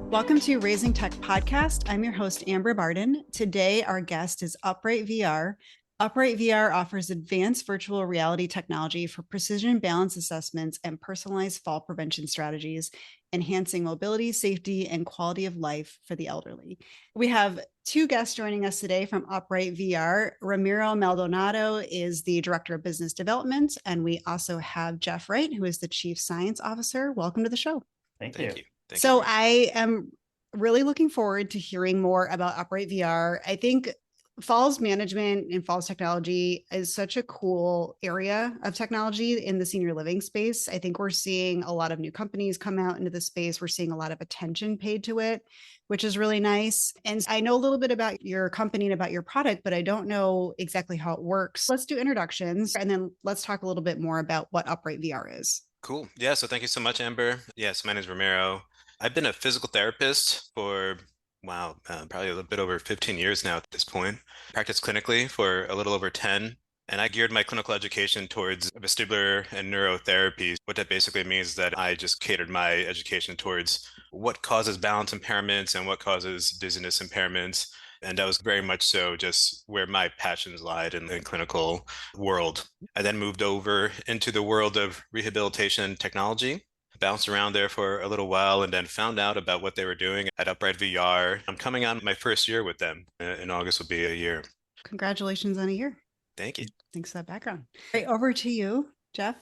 Welcome to Raising Tech Podcast. I'm your host, Amber Barden. Today, our guest is UprightVR. UprightVR offers advanced virtual reality technology for precision balance assessments and personalized fall prevention strategies, enhancing mobility, safety, and quality of life for the elderly. We have two guests joining us today from UprightVR. Ramiro Maldonado is the Director of Business Development, and we also have Geoff Wright, who is the Chief Science Officer. Welcome to the show. Thank you. So I am really looking forward to hearing more about UprightVR. I think falls management and falls technology is such a cool area of technology in the senior living space. I think we're seeing a lot of new companies come out into the space. We're seeing a lot of attention paid to it, which is really nice. And I know a little bit about your company and about your product, but I don't know exactly how it works. Let's do introductions and then let's talk a little bit more about what UprightVR is. Cool. Yeah, so thank you so much, Amber. Yes, my name is Ramiro. I've been a physical therapist for, probably a little bit over 15 years now at this point. Practiced clinically for a little over 10, and I geared my clinical education towards vestibular and neurotherapy. What that basically means is that I just catered my education towards what causes balance impairments and what causes dizziness impairments. And that was very much so just where my passions lied in the clinical world. I then moved over into the world of rehabilitation technology, bounced around there for a little while, and then found out about what they were doing at UprightVR. I'm coming on my first year with them. In August will be a year. Congratulations on a year. Thank you. Thanks for that background. Right, over to you, Geoff.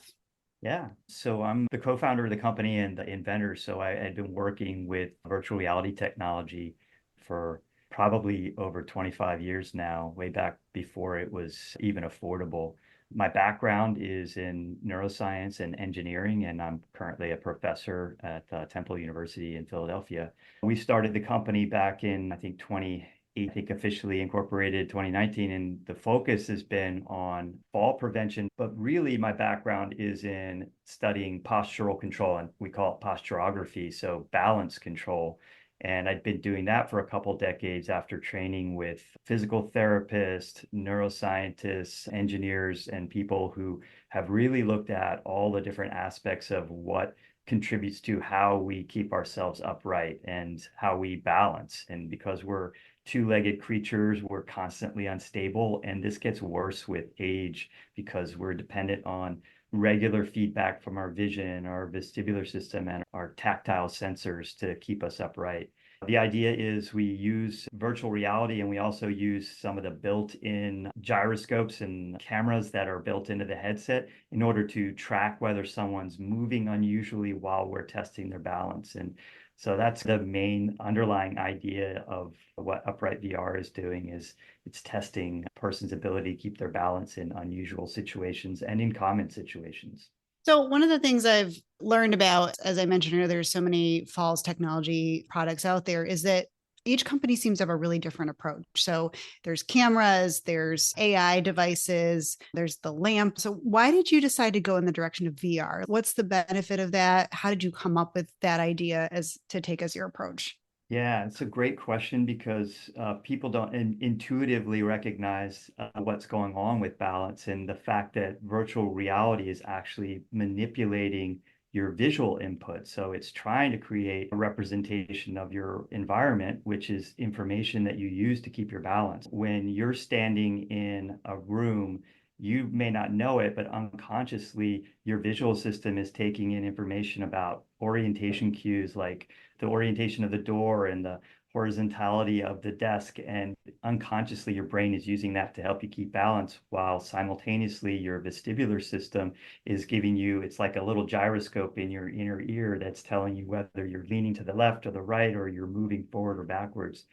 Yeah, so I'm the co-founder of the company and the inventor. So I had been working with virtual reality technology for probably over 25 years now, way back before it was even affordable. My background is in neuroscience and engineering, and I'm currently a professor at Temple University in Philadelphia. We started the company back in, I think, 2018, I think officially incorporated 2019, and the focus has been on fall prevention. But really, my background is in studying postural control, and we call it posturography, so balance control. And I'd been doing that for a couple of decades after training with physical therapists, neuroscientists, engineers, and people who have really looked at all the different aspects of what contributes to how we keep ourselves upright and how we balance. And because we're two-legged creatures, we're constantly unstable, and this gets worse with age because we're dependent on regular feedback from our vision, our vestibular system, and our tactile sensors to keep us upright. The idea is we use virtual reality, and we also use some of the built-in gyroscopes and cameras that are built into the headset in order to track whether someone's moving unusually while we're testing their balance. And so that's the main underlying idea of what UprightVR is doing, is it's testing a person's ability to keep their balance in unusual situations and in common situations. So one of the things I've learned about, as I mentioned earlier, there's so many falls technology products out there, is that each company seems to have a really different approach. So there's cameras, there's AI devices, there's the lamp. So why did you decide to go in the direction of VR? What's the benefit of that? How did you come up with that idea as to take as your approach? Yeah, it's a great question because people don't intuitively recognize what's going on with balance, and the fact that virtual reality is actually manipulating your visual input. So it's trying to create a representation of your environment, which is information that you use to keep your balance. When you're standing in a room, you may not know it, but unconsciously, your visual system is taking in information about orientation cues like the orientation of the door and the horizontality of the desk. And unconsciously, your brain is using that to help you keep balance, while simultaneously your vestibular system is giving you, it's like a little gyroscope in your inner ear that's telling you whether you're leaning to the left or the right, or you're moving forward or backwards.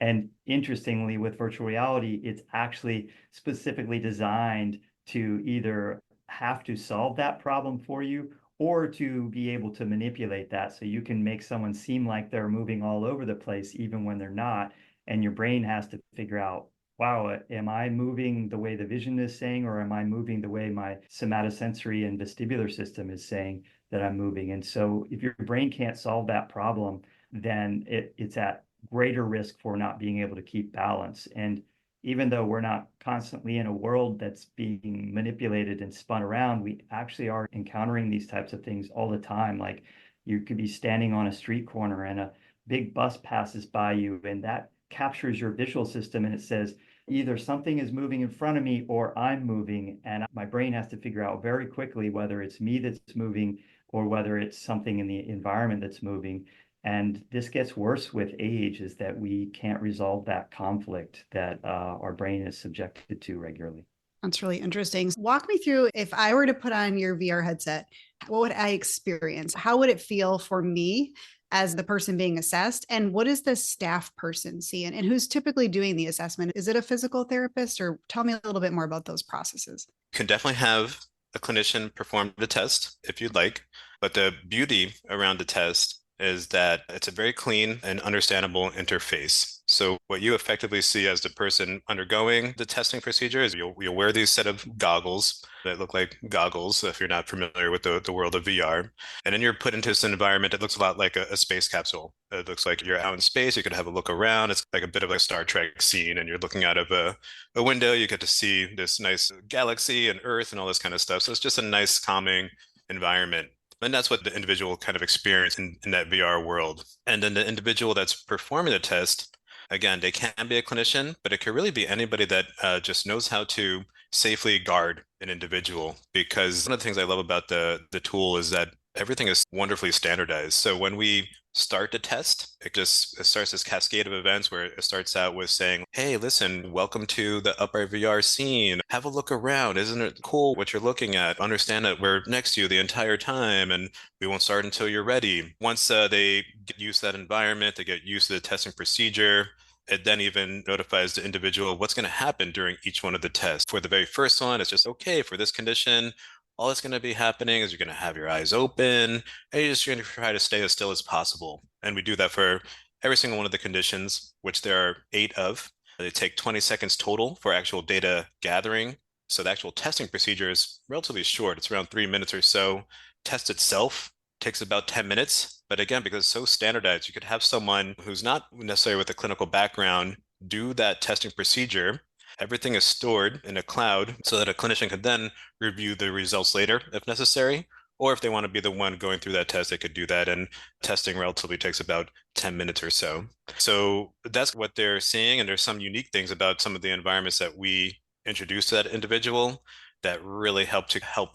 And interestingly, with virtual reality, it's actually specifically designed to either have to solve that problem for you or to be able to manipulate that, so you can make someone seem like they're moving all over the place even when they're not. And your brain has to figure out, wow, am I moving the way the vision is saying, or am I moving the way my somatosensory and vestibular system is saying that I'm moving? And so if your brain can't solve that problem, then it's at greater risk for not being able to keep balance. And even though we're not constantly in a world that's being manipulated and spun around, we actually are encountering these types of things all the time. Like you could be standing on a street corner and a big bus passes by you, and that captures your visual system, and it says either something is moving in front of me or I'm moving, and my brain has to figure out very quickly whether it's me that's moving or whether it's something in the environment that's moving. And this gets worse with age, is that we can't resolve that conflict that our brain is subjected to regularly. That's really interesting. Walk me through, if I were to put on your VR headset, what would I experience? How would it feel for me as the person being assessed? And what does the staff person see? And who's typically doing the assessment? Is it a physical therapist? Or tell me a little bit more about those processes. You can definitely have a clinician perform the test if you'd like, but the beauty around the test is that it's a very clean and understandable interface. So what you effectively see as the person undergoing the testing procedure is you'll wear these set of goggles that look like goggles if you're not familiar with the world of VR. And then you're put into this environment that looks a lot like a space capsule. It looks like you're out in space. You could have a look around. It's like a bit of a Star Trek scene, and you're looking out of a window. You get to see this nice galaxy and Earth and all this kind of stuff. So it's just a nice, calming environment. And that's what the individual kind of experience in that VR world. And then the individual that's performing the test, again, they can be a clinician, but it could really be anybody that just knows how to safely guard an individual. Because one of the things I love about the tool is that everything is wonderfully standardized. So when we start the test, it starts this cascade of events where it starts out with saying, hey, listen, welcome to the Upright VR scene. Have a look around. Isn't it cool what you're looking at? Understand that we're next to you the entire time, and we won't start until you're ready. Once they get used to that environment, they get used to the testing procedure. It then even notifies the individual what's going to happen during each one of the tests. For the very first one, it's just, okay, for this condition, all that's going to be happening is you're going to have your eyes open, and you're just going to try to stay as still as possible. And we do that for every single one of the conditions, which there are 8 of. They take 20 seconds total for actual data gathering. So the actual testing procedure is relatively short. It's around 3 minutes or so. Test itself takes about 10 minutes. But again, because it's so standardized, you could have someone who's not necessarily with a clinical background do that testing procedure. Everything is stored in a cloud so that a clinician can then review the results later if necessary. Or if they want to be the one going through that test, they could do that. And testing relatively takes about 10 minutes or so. So that's what they're seeing. And there's some unique things about some of the environments that we introduce to that individual that really help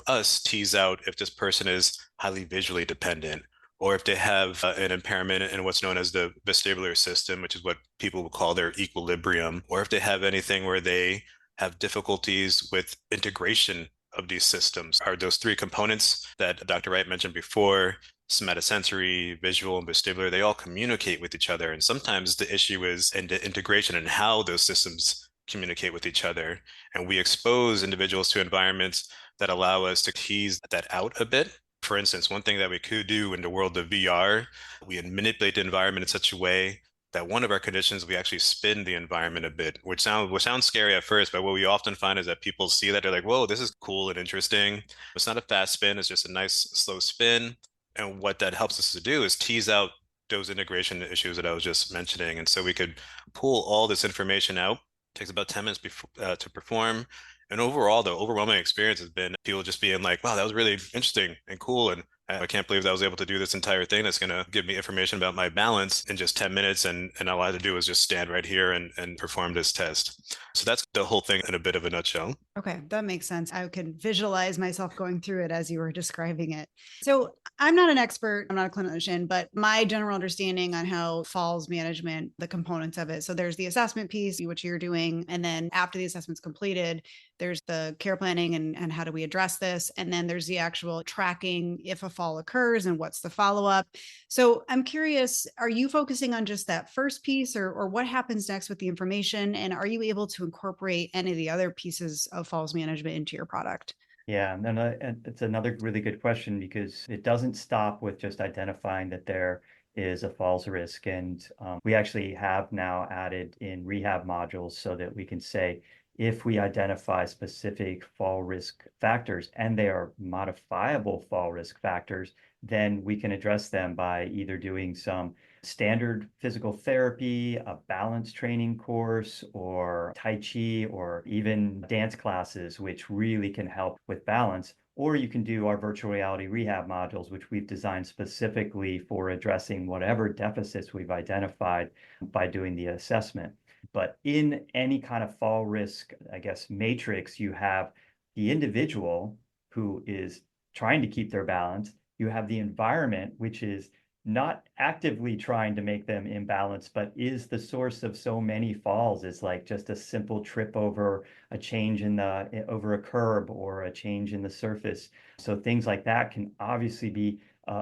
us tease out if this person is highly visually dependent, or if they have an impairment in what's known as the vestibular system, which is what people would call their equilibrium, or if they have anything where they have difficulties with integration of these systems. Are those 3 components that Dr. Wright mentioned before, somatosensory, visual, and vestibular, they all communicate with each other. And sometimes the issue is in the integration and how those systems communicate with each other. And we expose individuals to environments that allow us to tease that out a bit. For instance, one thing that we could do in the world of VR, we manipulate the environment in such a way that one of our conditions, we actually spin the environment a bit, which sounds scary at first, but what we often find is that people see that they're like, whoa, this is cool and interesting. It's not a fast spin, it's just a nice slow spin. And what that helps us to do is tease out those integration issues that I was just mentioning. And so we could pull all this information out. It takes about 10 minutes to perform. And overall, the overwhelming experience has been people just being like, wow, that was really interesting and cool. And I can't believe that I was able to do this entire thing that's going to give me information about my balance in just 10 minutes. And all I had to do was just stand right here and perform this test. So that's the whole thing in a bit of a nutshell. Okay, that makes sense. I could visualize myself going through it as you were describing it. So I'm not an expert, I'm not a clinician, but my general understanding on how falls management, the components of it. So there's the assessment piece, which you're doing. And then after the assessment's completed, there's the care planning and how do we address this? And then there's the actual tracking if a fall occurs and what's the follow-up. So I'm curious, are you focusing on just that first piece or what happens next with the information? And are you able to incorporate any of the other pieces of falls management into your product? Yeah, and it's another really good question, because it doesn't stop with just identifying that there is a falls risk. And we actually have now added in rehab modules so that we can say, if we identify specific fall risk factors and they are modifiable fall risk factors, then we can address them by either doing some standard physical therapy, a balance training course, or Tai Chi, or even dance classes, which really can help with balance. or you can do our virtual reality rehab modules, which we've designed specifically for addressing whatever deficits we've identified by doing the assessment. But in any kind of fall risk, I guess, matrix, you have the individual who is trying to keep their balance. You have the environment, which is not actively trying to make them imbalanced, but is the source of so many falls. It's like just a simple trip over a change over a curb or a change in the surface. So things like that can obviously be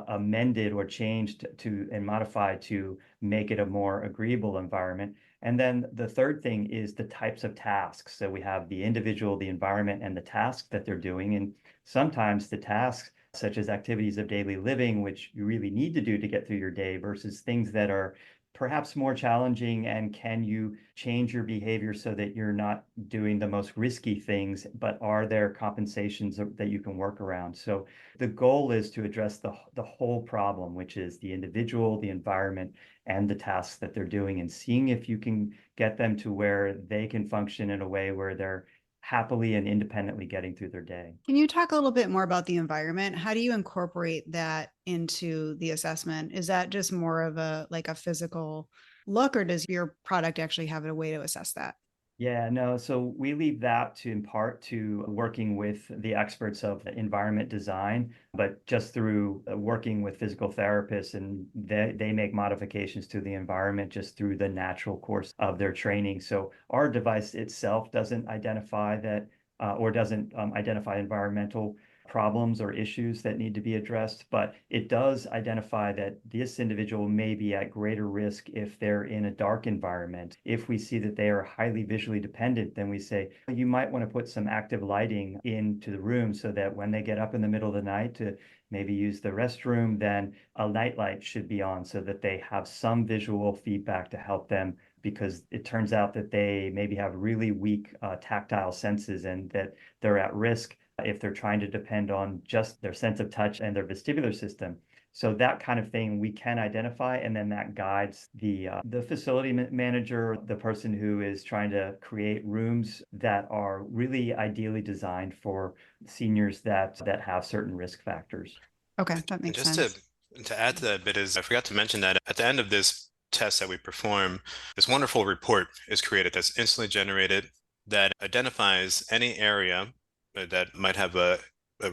amended or changed to and modified to make it a more agreeable environment. And then the third thing is the types of tasks. So we have the individual, the environment, and the task that they're doing. And sometimes the tasks, such as activities of daily living, which you really need to do to get through your day, versus things that are perhaps more challenging, and can you change your behavior so that you're not doing the most risky things, but are there compensations that you can work around? So the goal is to address the whole problem, which is the individual, the environment, and the tasks that they're doing, and seeing if you can get them to where they can function in a way where they're happily and independently getting through their day. Can you talk a little bit more about the environment? How do you incorporate that into the assessment? Is that just more of a physical look, or does your product actually have a way to assess that? Yeah, no, so we leave that in part to working with the experts of environment design, but just through working with physical therapists, and they make modifications to the environment just through the natural course of their training. So our device itself doesn't identify that or doesn't identify environmental problems or issues that need to be addressed, but it does identify that this individual may be at greater risk if they're in a dark environment. If we see that they are highly visually dependent, then we say you might want to put some active lighting into the room so that when they get up in the middle of the night to maybe use the restroom, then a night light should be on so that they have some visual feedback to help them, because it turns out that they maybe have really weak tactile senses, and that they're at risk if they're trying to depend on just their sense of touch and their vestibular system. So that kind of thing we can identify, and then that guides the facility manager, the person who is trying to create rooms that are really ideally designed for seniors that have certain risk factors. Okay, that And makes just sense. to add to that bit is I forgot to mention that at the end of this test that we perform, this wonderful report is created that's instantly generated that identifies any area that might have a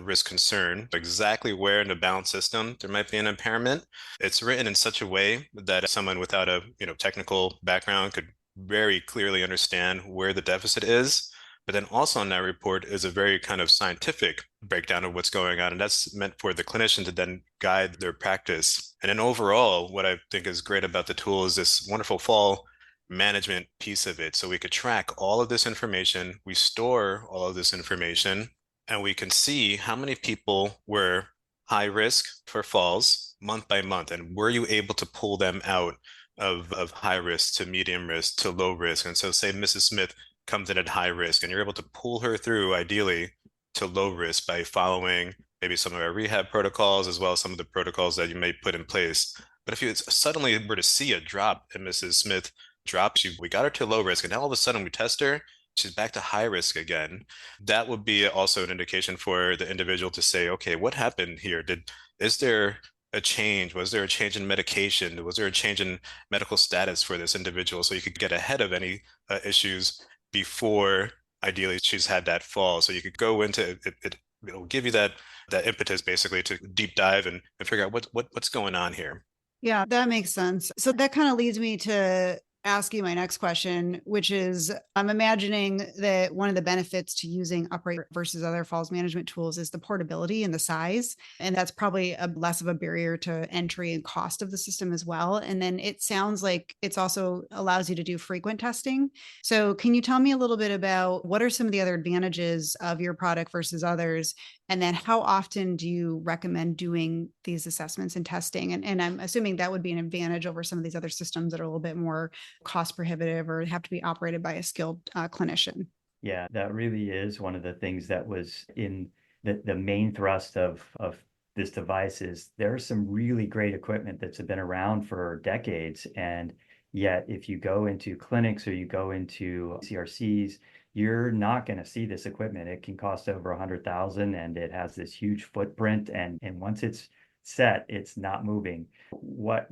risk concern, exactly where in the balance system there might be an impairment. It's written in such a way that someone without a technical background could very clearly understand where the deficit is. But then also in that report is a very kind of scientific breakdown of what's going on. And that's meant for the clinician to then guide their practice. And then overall, what I think is great about the tool is this wonderful fall management piece of it. So we could track all of this information, we store all of this information, and we can see how many people were high risk for falls month by month. And were you able to pull them out of high risk to medium risk to low risk? And so say Mrs. Smith comes in at high risk, and you're able to pull her through ideally to low risk by following maybe some of our rehab protocols as well as some of the protocols that you may put in place. But if you suddenly were to see a drop in Mrs. Smith, we got her to low risk, and now all of a sudden we test her, she's back to high risk again. That would be also an indication for the individual to say, okay, what happened here? Is there a change? Was there a change in medication? Was there a change in medical status for this individual? So you could get ahead of any issues before ideally she's had that fall. So you could go into it, it'll give you that impetus basically to deep dive and figure out what's going on here. Yeah, that makes sense. So that kind of leads me to ask you my next question, which is I'm imagining that one of the benefits to using Upright versus other falls management tools is the portability and the size. And that's probably less of a barrier to entry and cost of the system as well. And then it sounds like it's also allows you to do frequent testing. So can you tell me a little bit about what are some of the other advantages of your product versus others? And then how often do you recommend doing these assessments and testing? And I'm assuming that would be an advantage over some of these other systems that are a little bit more cost prohibitive or have to be operated by a skilled clinician. Yeah, that really is one of the things that was in the main thrust of this device. Is there's some really great equipment that's been around for decades. And yet if you go into clinics or you go into CRCs, you're not going to see this equipment. It can cost over 100,000 and it has this huge footprint. And once it's set, it's not moving. What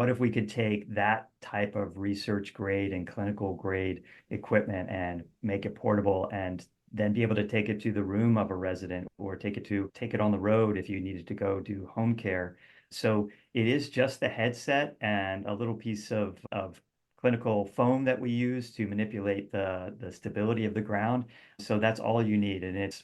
if we could take that type of research grade and clinical grade equipment and make it portable and then be able to take it to the room of a resident or take it on the road if you needed to go do home care. So it is just the headset and a little piece of clinical foam that we use to manipulate the stability of the ground. So that's all you need, and it's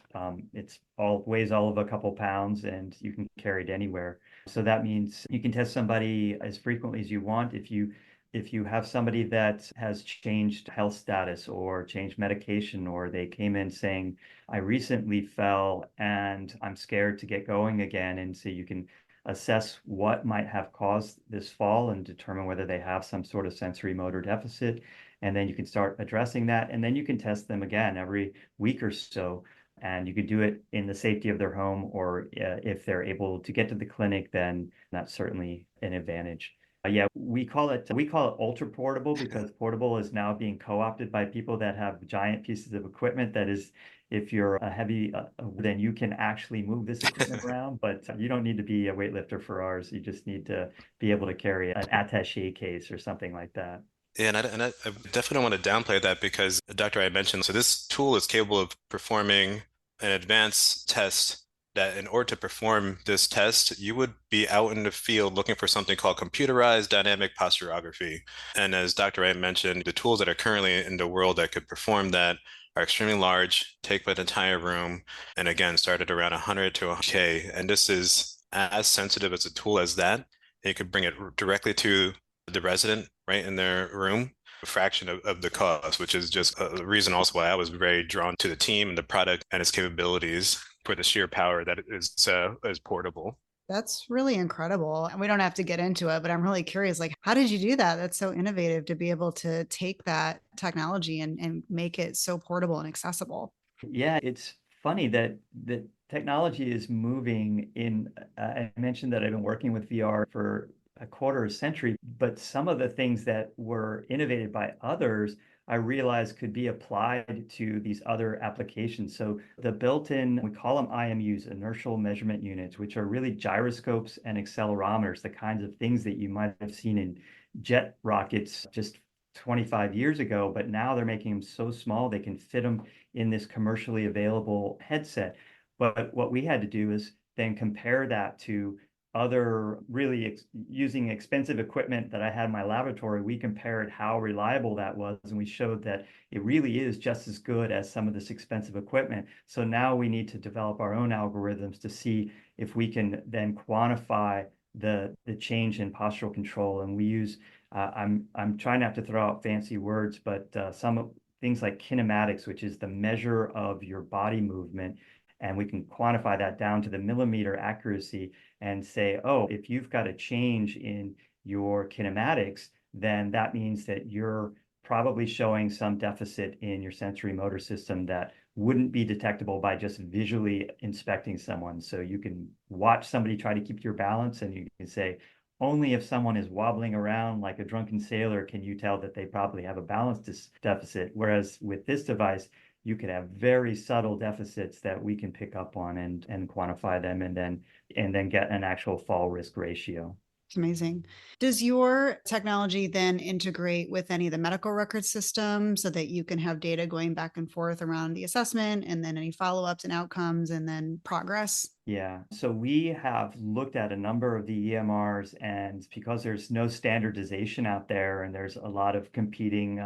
all weighs all of a couple pounds, and you can carry it anywhere. So that means you can test somebody as frequently as you want. If you have somebody that has changed health status or changed medication, or they came in saying, I recently fell and I'm scared to get going again. And so you can assess what might have caused this fall and determine whether they have some sort of sensory motor deficit. And then you can start addressing that. And then you can test them again every week or so. And you could do it in the safety of their home, or if they're able to get to the clinic, then that's certainly an advantage. Yeah, we call it ultra portable because portable is now being co-opted by people that have giant pieces of equipment. That is, if you're a heavy, then you can actually move this equipment around, but you don't need to be a weightlifter for ours. You just need to be able to carry an attaché case or something like that. Yeah, I definitely don't want to downplay that because Dr. I mentioned, so this tool is capable of performing an advanced test that in order to perform this test, you would be out in the field looking for something called computerized dynamic posturography. And as Dr. Wright mentioned, the tools that are currently in the world that could perform that are extremely large, take up an entire room, and again, start at around 100 to 100K. And this is as sensitive as a tool as that. You could bring it directly to the resident right in their room, a fraction of the cost, which is just a reason also why I was very drawn to the team and the product and its capabilities for the sheer power that it is portable. That's really incredible. And we don't have to get into it, but I'm really curious, like, how did you do that? That's so innovative to be able to take that technology and make it so portable and accessible. Yeah, it's funny that the technology is moving in. I mentioned that I've been working with VR for a quarter of a century, but some of the things that were innovated by others, I realized could be applied to these other applications. So the built-in, we call them IMUs, inertial measurement units, which are really gyroscopes and accelerometers, the kinds of things that you might have seen in jet rockets just 25 years ago, but now they're making them so small they can fit them in this commercially available headset. But what we had to do is then compare that to other really using expensive equipment that I had in my laboratory. We compared how reliable that was, and we showed that it really is just as good as some of this expensive equipment. So now we need to develop our own algorithms to see if we can then quantify the change in postural control. And we use I'm trying not to throw out fancy words, but some things like kinematics, which is the measure of your body movement. And we can quantify that down to the millimeter accuracy and say, oh, if you've got a change in your kinematics, then that means that you're probably showing some deficit in your sensory motor system that wouldn't be detectable by just visually inspecting someone. So you can watch somebody try to keep your balance and you can say, only if someone is wobbling around like a drunken sailor can you tell that they probably have a balance deficit. Whereas with this device, you could have very subtle deficits that we can pick up on and quantify them and then get an actual fall risk ratio. It's amazing. Does your technology then integrate with any of the medical record systems so that you can have data going back and forth around the assessment and then any follow-ups and outcomes and then progress? Yeah, so we have looked at a number of the EMRs, and because there's no standardization out there and there's a lot of competing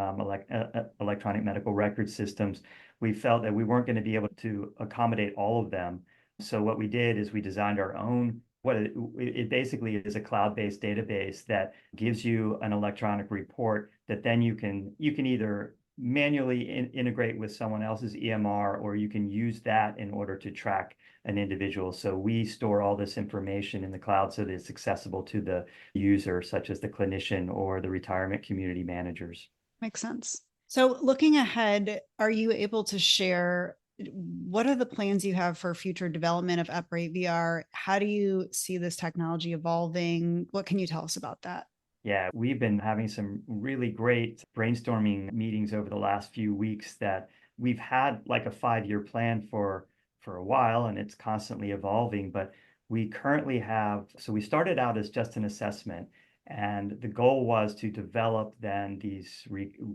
electronic medical record systems, we felt that we weren't going to be able to accommodate all of them. So what we did is we designed our own. It basically is a cloud-based database that gives you an electronic report that then you can either manually integrate with someone else's EMR, or you can use that in order to track an individual. So we store all this information in the cloud so that it's accessible to the user, such as the clinician or the retirement community managers. Makes sense. So looking ahead, are you able to share what are the plans you have for future development of UprightVR? How do you see this technology evolving? What can you tell us about that? Yeah, we've been having some really great brainstorming meetings over the last few weeks that we've had like a 5-year plan for a while, and it's constantly evolving. But we currently have, so we started out as just an assessment, and the goal was to develop then these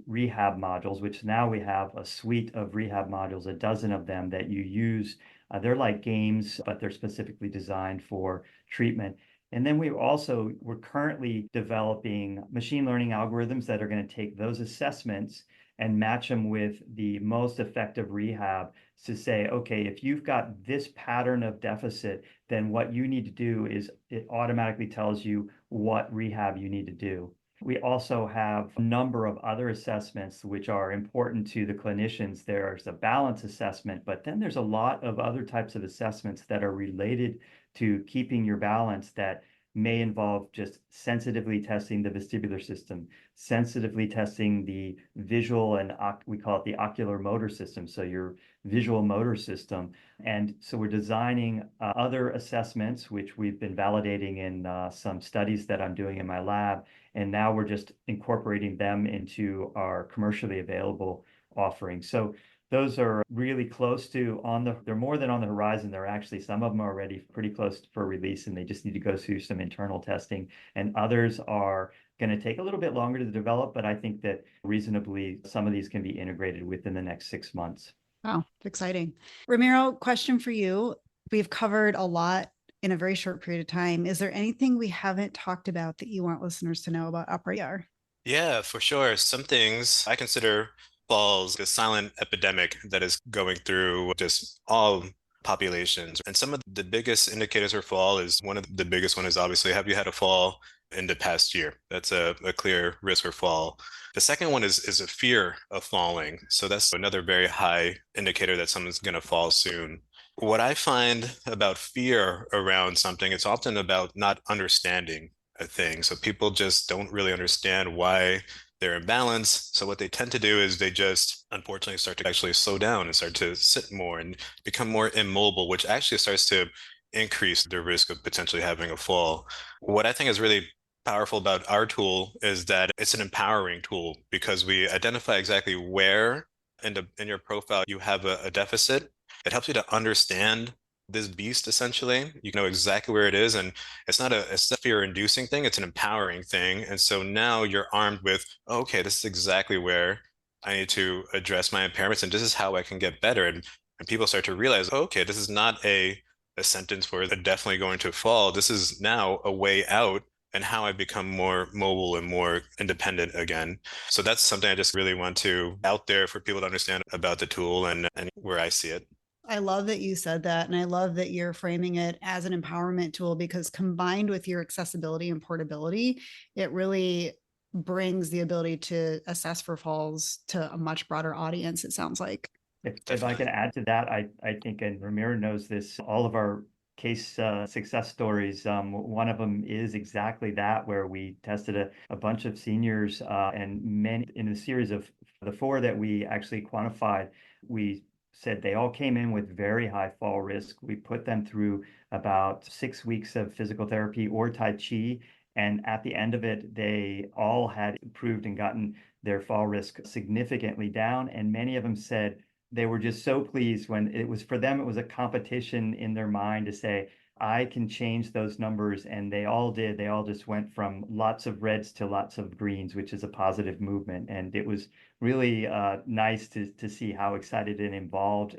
rehab modules, which now we have a suite of rehab modules, a dozen of them that you use. They're like games, but they're specifically designed for treatment. And then we're currently developing machine learning algorithms that are going to take those assessments and match them with the most effective rehab to say, okay, if you've got this pattern of deficit, then what you need to do is it automatically tells you what rehab you need to do. We also have a number of other assessments which are important to the clinicians. There's a balance assessment, but then there's a lot of other types of assessments that are related to keeping your balance that may involve just sensitively testing the vestibular system, sensitively testing the visual and we call it the ocular motor system, so your visual motor system. And so we're designing other assessments, which we've been validating in some studies that I'm doing in my lab. And now we're just incorporating them into our commercially available offerings. So those are really close to they're more than on the horizon. They're actually, some of them are already pretty close for release, and they just need to go through some internal testing. And others are going to take a little bit longer to develop, but I think that reasonably some of these can be integrated within the next 6 months. Wow, exciting. Ramiro, question for you. We've covered a lot in a very short period of time. Is there anything we haven't talked about that you want listeners to know about UprightVR? Yeah, for sure. Some things I consider falls a silent epidemic that is going through just all populations. And some of the biggest indicators for fall is one of the biggest one is obviously, have you had a fall in the past year? That's a clear risk for fall. The second one is a fear of falling. So that's another very high indicator that someone's going to fall soon. What I find about fear around something, it's often about not understanding a thing. So people just don't really understand why they're in balance. So what they tend to do is they just unfortunately start to actually slow down and start to sit more and become more immobile, which actually starts to increase the risk of potentially having a fall. What I think is really powerful about our tool is that it's an empowering tool because we identify exactly where in your profile you have a deficit. It helps you to understand this beast essentially. You know exactly where it is, and it's not a fear-inducing thing, it's an empowering thing. And so now you're armed with, oh, okay, this is exactly where I need to address my impairments, and this is how I can get better. And people start to realize, oh, okay, this is not a sentence where they're definitely going to fall. This is now a way out and how I become more mobile and more independent again. So that's something I just really want to out there for people to understand about the tool and where I see it. I love that you said that. And I love that you're framing it as an empowerment tool because combined with your accessibility and portability, it really brings the ability to assess for falls to a much broader audience, it sounds like. If I can add to that, I think, and Ramiro knows this, all of our case success stories, one of them is exactly that, where we tested a bunch of seniors and many in a series of the 4 that we actually quantified. We said they all came in with very high fall risk. We put them through about 6 weeks of physical therapy or Tai Chi. And at the end of it, they all had improved and gotten their fall risk significantly down. And many of them said they were just so pleased when it was for them, it was a competition in their mind to say, I can change those numbers. And they all did. They all just went from lots of reds to lots of greens, which is a positive movement. And it was really nice to see how excited and involved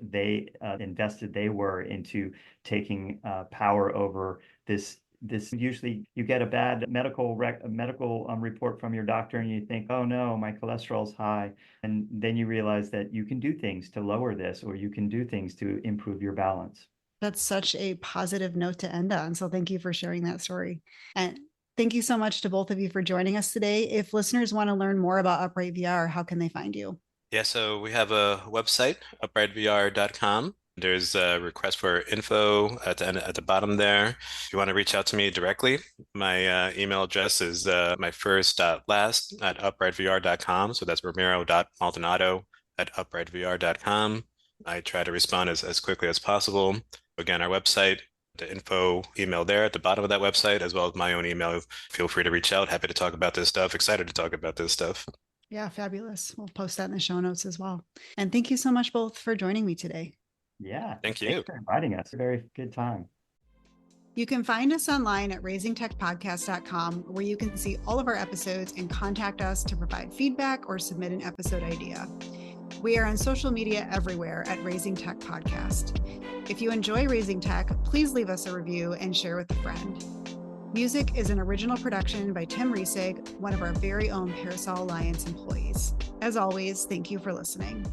invested they were into taking power over this. Usually you get a bad medical report from your doctor and you think, oh no, my cholesterol's high. And then you realize that you can do things to lower this, or you can do things to improve your balance. That's such a positive note to end on. So thank you for sharing that story. And thank you so much to both of you for joining us today. If listeners want to learn more about UprightVR, how can they find you? Yeah, so we have a website, uprightvr.com. There's a request for info at the bottom there. If you want to reach out to me directly, my email address is my first.last at uprightvr.com. So that's ramiro.maldonado@uprightVR.com. I try to respond as quickly as possible. Again, our website, the info email there at the bottom of that website, as well as my own email. Feel free to reach out. Happy to talk about this stuff. Excited to talk about this stuff. Yeah, fabulous. We'll post that in the show notes as well. And thank you so much both for joining me today. Yeah. Thank Thanks you. for inviting us. A very good time. You can find us online at raisingtechpodcast.com, where you can see all of our episodes and contact us to provide feedback or submit an episode idea. We are on social media everywhere at Raising Tech Podcast. If you enjoy Raising Tech, please leave us a review and share with a friend. Music is an original production by Tim Riesig, one of our very own Parasol Alliance employees. As always, thank you for listening.